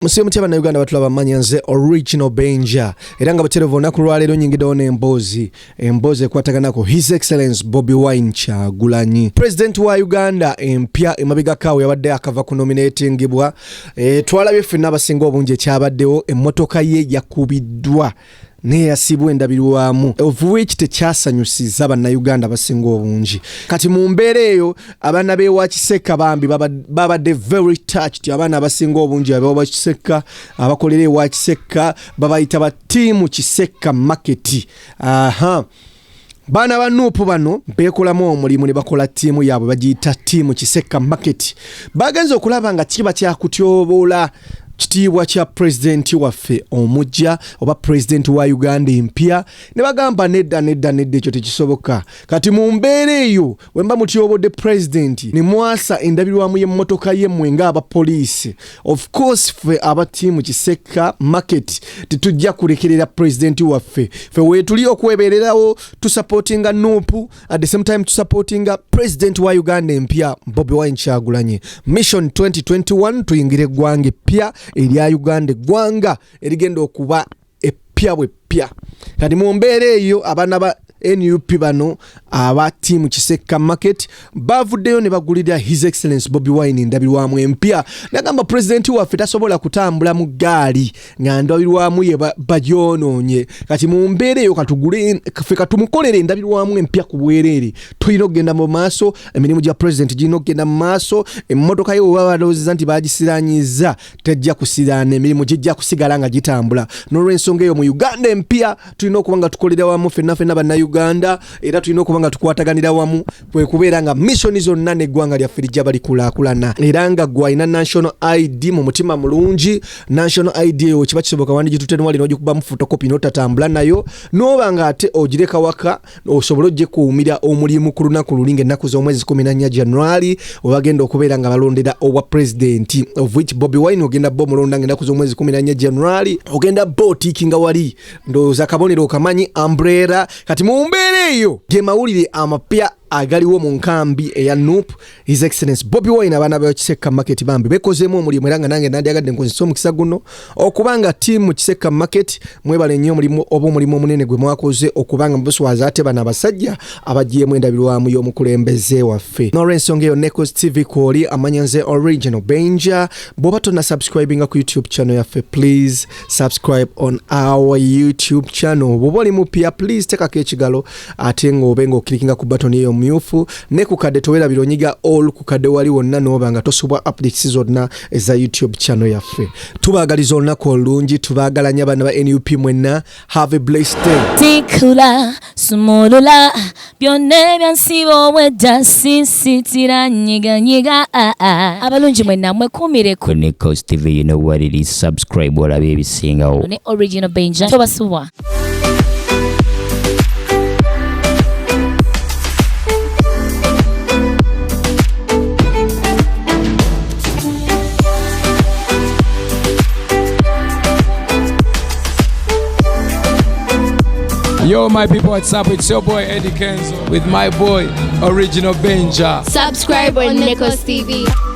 Musiyo mutya bana Uganda batulaba manyanze original benja eranga baterevona ku lwalero nyingidone embozi ekwataganako His Excellence Bobi Wine Kyagulanyi President wa Uganda empya emabiga kawe yabadde akava ku nominatingibwa twalabye ffenna abasinga obungi ekyabaddewo emmotoka ye yakubiddwa neyasibwa Endabilwamu of which tekyasanyusiza bannayuganda basinga obungi kati mu mbeera eyo abaana b'Ewa Kiseka bambi babadde very touched abaana abasinga obungi Ewa Kiseka abakolera Ewa Kiseka babayita ba team Kiseka market bana ba Nup bano bekolamu omulimu ne bakola team yaabwe bagiyita team Kiseka market bagenze okulaba nga kiba kyakutyobola kitiibwa kya president waffe omujja oba president wa Uganda empya ne bagamba nedda ekyo tekisoboka kati mu mbeera eyo wemba mutyobodde president ne mwasa Endabilwamu y'emmotoka ye mwenga aba police of course fe aba team Kiseka market titujja kulekerera president waffe fe wetuli okwebererawo tu supportinga Nup at the same time tu supportinga president wa Uganda empya Bobi Wine Kyagulanyi mission 2021 tuyingire gwange pya erya Uganda gwanga erigenda okuba epya bwepya kati mu mbeera eyo abaana ba NUP bano aba team Kiseka market bavuddeyo ne bagulira His Excellence Bobi Wine Endabilwamu empya nagamba president waffe tasobola kutambula mu gaali nga Endabilwamu ye bagyonoonye kati mu mbeera eyo katugule ffe katumukolere Endabilwamu empya ku bwereere tulina okugenda mu maaso emirimu gya president girina okugenda mu maaso emmotoka ye oba balowooza nti bagisiranyiza tejja kusiraana emirimu gijja kusigala nga gitambula n'olw'ensonga eyo mu Uganda empya tulina okuba nga tukolera wamu ffenna Uganda era tulina okuba nga tukwataganira wamu bwe kubeera nga mission zonna n'eggwanga lyaffe lijja balikulaakulana era nga gwalina national ID mu mutima mulungi national ID eyo kiba kisoboka wandi gitutenwali n'ogikubamu photocopy n'otatambula nayo n'oba nga ate ogireka waka osobola ogye kuwumira omulimu ku lunaku lulinga ennaku z'omwezi 14 January obagenda okubeera nga balondera owa president of which Bobi Wine ogenda bo mulonda ennaku z'omwezi 14 January ogenda bo tikinga wali ndowooza kabonero okamanyi umbrella kati mu mbeera eyo ge mawulire amapya agaliwo mu nkambi eya Nup His Excellence Bobi Wine abaana ba Kiseka market bambi bekozeemu omulimu era nga nange nandyagadde nkozesa omukisa guno okubanga team Kiseka market mwebale nnyo omulimu oba omulimu omunene gwe mwakoze okubanga mbuswaza ate bana abasajja abagyemu Endabilwamu y'omukulembeze waffe n'olw'ensonga eyo NEKOZ TV kwoli amanyanze original benja bw'oba tonna subscribinga ku YouTube channel yaffe please subscribe on our YouTube channel bw'oba oli mupya please tekako ekigalo ate ng'obe ng'okilikinga ku button eyo myufu ne kukadde towera bironyiga all kukadde wali wonna noba nga tosubwa updates zonna eza YouTube channel yaffe tubaagaliza olunaku olungi tubaagalanya bana ba NUP mwenna have a blessed day tikula sumulula byonna byansibo wedda sisitira nyiganyiga abalungi mwenna mwekumire ku NEKOZ TV you know what it is subscribe olabe ebisingawo ne original benja tobasuwa. Yo, my people, what's up? It's your boy Eddie Kenzo with my boy Original Benja. Subscribe on NEKOZ TV.